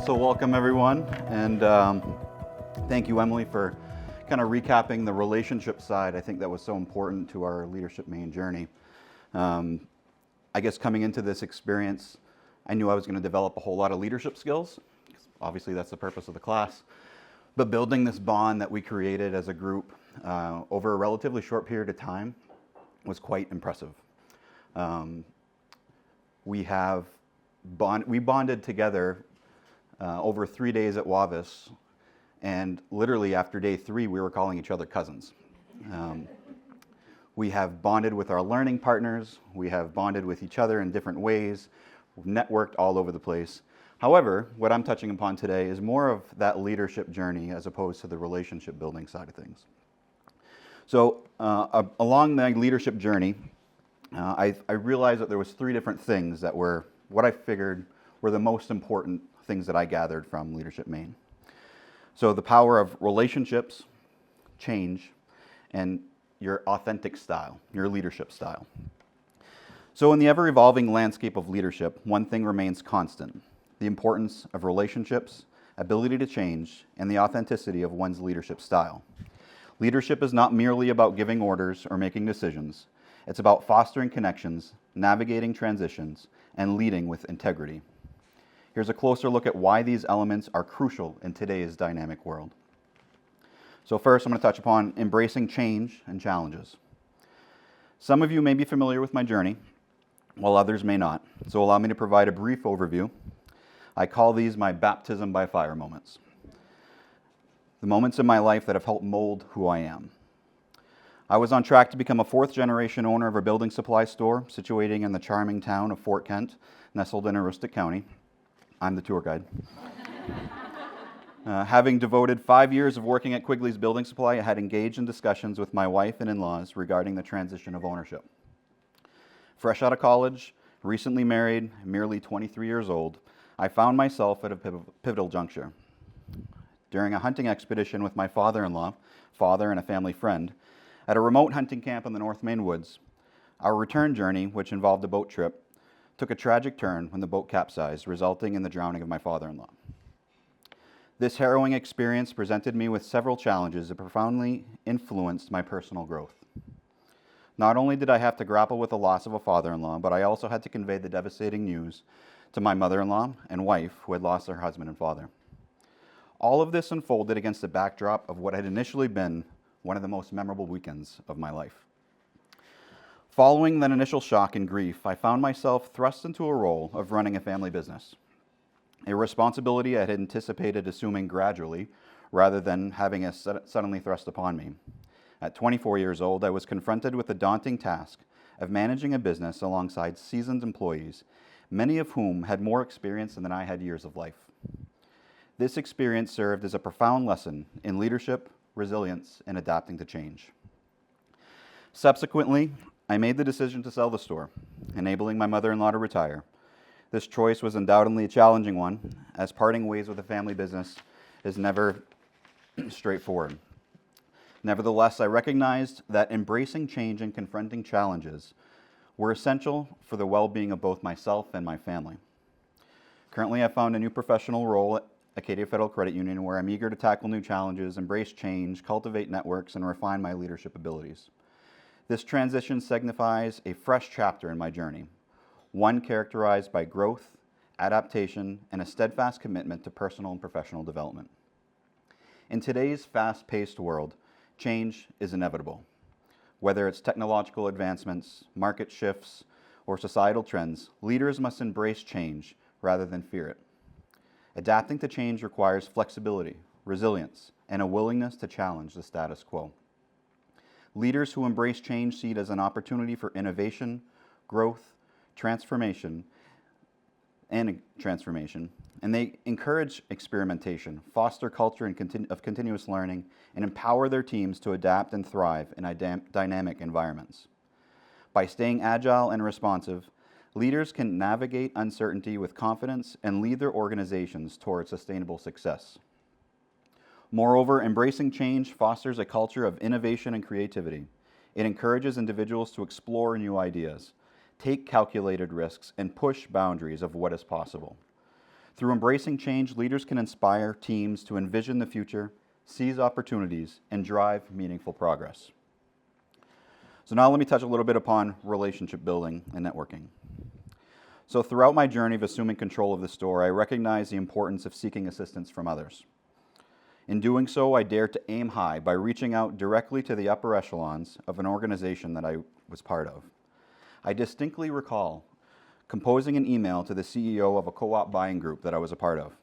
So welcome everyone, and thank you, Emily, for kind of recapping the relationship side. I think that was so important to our Leadership Maine journey. I guess coming into this experience, I knew I was going to develop a whole lot of leadership skills. Obviously, that's the purpose of the class. But building this bond that we created as a group over a relatively short period of time was quite impressive. We bonded together over 3 days at Wavis, and literally after day 3, we were calling each other cousins. We have bonded with our learning partners. We have bonded with each other in different ways. We've networked all over the place. However, what I'm touching upon today is more of that leadership journey as opposed to the relationship building side of things. So along my leadership journey, I realized that there was 3 different things that were what I figured were the most important things that I gathered from Leadership Maine. So the power of relationships, change, and your authentic style, your leadership style. So in the ever-evolving landscape of leadership, one thing remains constant: the importance of relationships, ability to change, and the authenticity of one's leadership style. Leadership is not merely about giving orders or making decisions. It's about fostering connections, navigating transitions, and leading with integrity. Here's a closer look at why these elements are crucial in today's dynamic world. So first, I'm going to touch upon embracing change and challenges. Some of you may be familiar with my journey, while others may not. So allow me to provide a brief overview. I call these my baptism by fire moments. The moments in my life that have helped mold who I am. I was on track to become a 4th-generation owner of a building supply store situating in the charming town of Fort Kent, nestled in Aroostook County. I'm the tour guide. Having devoted 5 years of working at Quigley's Building Supply, I had engaged in discussions with my wife and in-laws regarding the transition of ownership. Fresh out of college, recently married, merely 23 years old, I found myself at a pivotal juncture. During a hunting expedition with my father-in-law, father, and a family friend, at a remote hunting camp in the North Maine woods, our return journey, which involved a boat trip, took a tragic turn when the boat capsized, resulting in the drowning of my father-in-law. This harrowing experience presented me with several challenges that profoundly influenced my personal growth. Not only did I have to grapple with the loss of a father-in-law, but I also had to convey the devastating news to my mother-in-law and wife, who had lost their husband and father. All of this unfolded against the backdrop of what had initially been one of the most memorable weekends of my life. Following that initial shock and grief, I found myself thrust into a role of running a family business, a responsibility I had anticipated assuming gradually rather than having it suddenly thrust upon me. At 24 years old, I was confronted with the daunting task of managing a business alongside seasoned employees, many of whom had more experience than I had years of life. This experience served as a profound lesson in leadership, resilience, and adapting to change. Subsequently, I made the decision to sell the store, enabling my mother-in-law to retire. This choice was undoubtedly a challenging one, as parting ways with a family business is never straightforward. Nevertheless, I recognized that embracing change and confronting challenges were essential for the well-being of both myself and my family. Currently, I found a new professional role at Acadia Federal Credit Union, where I'm eager to tackle new challenges, embrace change, cultivate networks, and refine my leadership abilities. This transition signifies a fresh chapter in my journey, one characterized by growth, adaptation, and a steadfast commitment to personal and professional development. In today's fast-paced world, change is inevitable. Whether it's technological advancements, market shifts, or societal trends, leaders must embrace change rather than fear it. Adapting to change requires flexibility, resilience, and a willingness to challenge the status quo. Leaders who embrace change see it as an opportunity for innovation, growth, transformation, and they encourage experimentation, foster culture of continuous learning, and empower their teams to adapt and thrive in dynamic environments. By staying agile and responsive, leaders can navigate uncertainty with confidence and lead their organizations toward sustainable success. Moreover, embracing change fosters a culture of innovation and creativity. It encourages individuals to explore new ideas, take calculated risks, and push boundaries of what is possible. Through embracing change, leaders can inspire teams to envision the future, seize opportunities, and drive meaningful progress. So now let me touch a little bit upon relationship building and networking. So throughout my journey of assuming control of the store, I recognized the importance of seeking assistance from others. In doing so, I dared to aim high by reaching out directly to the upper echelons of an organization that I was part of. I distinctly recall composing an email to the CEO of a co-op buying group that I was a part of,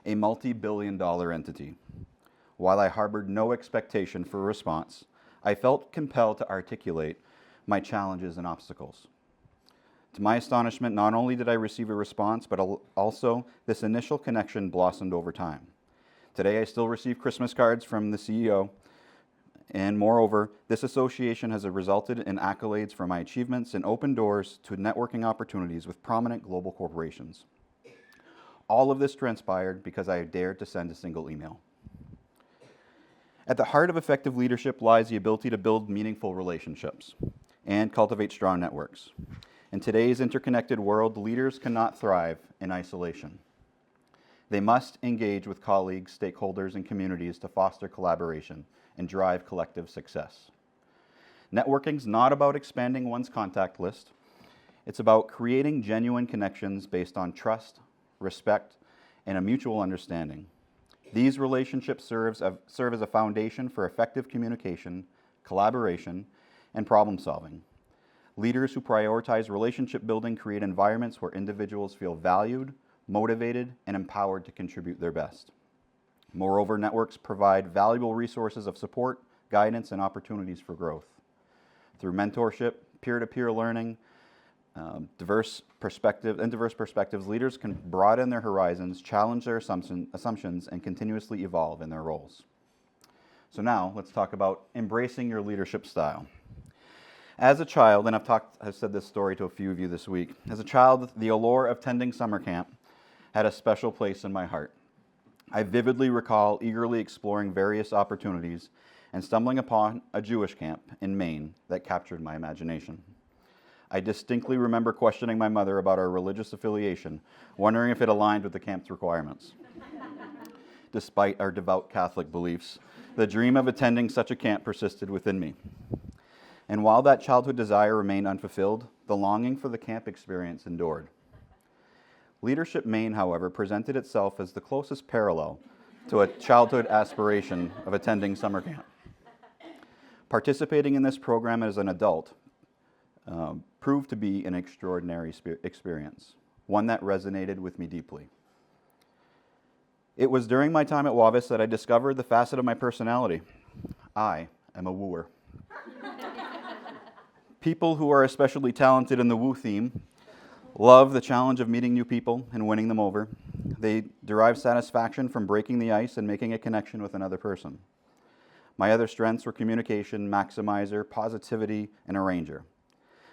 a multi-billion-dollar entity. While I harbored no expectation for a response, I felt compelled to articulate my challenges and obstacles. To my astonishment, not only did I receive a response, but also this initial connection blossomed over time. Today, I still receive Christmas cards from the CEO, and moreover, this association has resulted in accolades for my achievements and opened doors to networking opportunities with prominent global corporations. All of this transpired because I dared to send a single email. At the heart of effective leadership lies the ability to build meaningful relationships and cultivate strong networks. In today's interconnected world, leaders cannot thrive in isolation. They must engage with colleagues, stakeholders, and communities to foster collaboration and drive collective success. Networking is not about expanding one's contact list. It's about creating genuine connections based on trust, respect, and a mutual understanding. These relationships serve as a foundation for effective communication, collaboration, and problem solving. Leaders who prioritize relationship building create environments where individuals feel valued, motivated, and empowered to contribute their best. Moreover, networks provide valuable resources of support, guidance, and opportunities for growth. Through mentorship, peer-to-peer learning, diverse perspectives, leaders can broaden their horizons, challenge their assumptions, and continuously evolve in their roles. So now, let's talk about embracing your leadership style. As a child, and I've said this story to a few of you this week, as a child, the allure of tending summer camp had a special place in my heart. I vividly recall eagerly exploring various opportunities and stumbling upon a Jewish camp in Maine that captured my imagination. I distinctly remember questioning my mother about our religious affiliation, wondering if it aligned with the camp's requirements. Despite our devout Catholic beliefs, the dream of attending such a camp persisted within me. And while that childhood desire remained unfulfilled, the longing for the camp experience endured. Leadership Maine, however, presented itself as the closest parallel to a childhood aspiration of attending summer camp. Participating in this program as an adult proved to be an extraordinary experience, one that resonated with me deeply. It was during my time at Wavis that I discovered the facet of my personality. I am a wooer. People who are especially talented in the woo theme love the challenge of meeting new people and winning them over. They derive satisfaction from breaking the ice and making a connection with another person. My other strengths were communication, maximizer, positivity, and arranger.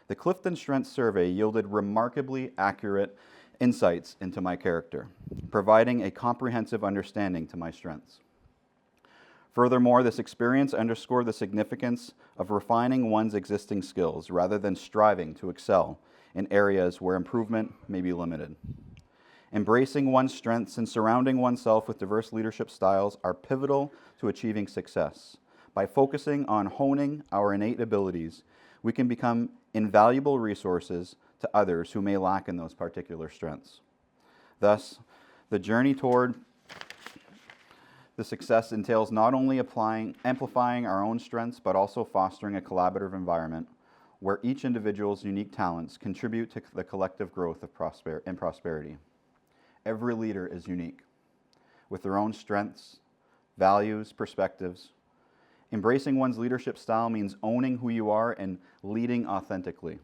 The Clifton Strengths Survey yielded remarkably accurate insights into my character, providing a comprehensive understanding to my strengths. Furthermore, this experience underscored the significance of refining one's existing skills rather than striving to excel in areas where improvement may be limited. Embracing one's strengths and surrounding oneself with diverse leadership styles are pivotal to achieving success. By focusing on honing our innate abilities, we can become invaluable resources to others who may lack in those particular strengths. Thus, the journey toward the success entails not only amplifying our own strengths, but also fostering a collaborative environment where each individual's unique talents contribute to the collective growth of prosperity. Every leader is unique, with their own strengths, values, perspectives. Embracing one's leadership style means owning who you are and leading authentically.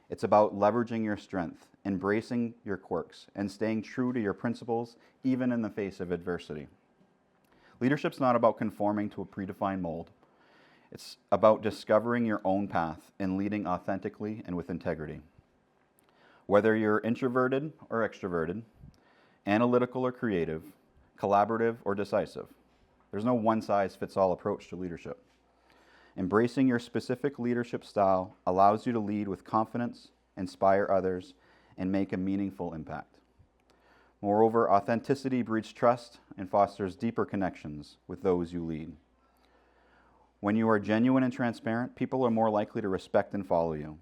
It's about leveraging your strength, embracing your quirks, and staying true to your principles, even in the face of adversity. Leadership's not about conforming to a predefined mold. It's about discovering your own path and leading authentically and with integrity. Whether you're introverted or extroverted, analytical or creative, collaborative or decisive, there's no one-size-fits-all approach to leadership. Embracing your specific leadership style allows you to lead with confidence, inspire others, and make a meaningful impact. Moreover, authenticity breeds trust and fosters deeper connections with those you lead. When you are genuine and transparent, people are more likely to respect and follow you.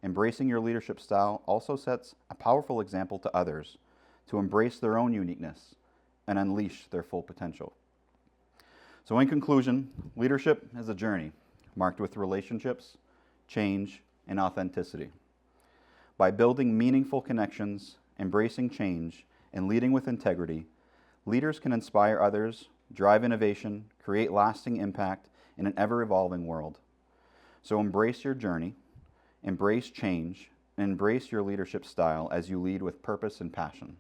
Embracing your leadership style also sets a powerful example to others to embrace their own uniqueness and unleash their full potential. So in conclusion, leadership is a journey marked with relationships, change, and authenticity. By building meaningful connections, embracing change, and leading with integrity, leaders can inspire others, drive innovation, create lasting impact in an ever-evolving world. So embrace your journey, embrace change, and embrace your leadership style as you lead with purpose and passion.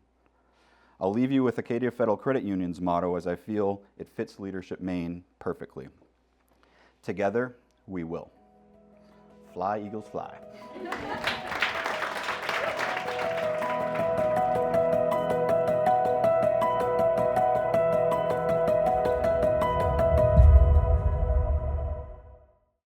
I'll leave you with Acadia Federal Credit Union's motto as I feel it fits Leadership Maine perfectly. Together, we will. Fly, Eagles, fly.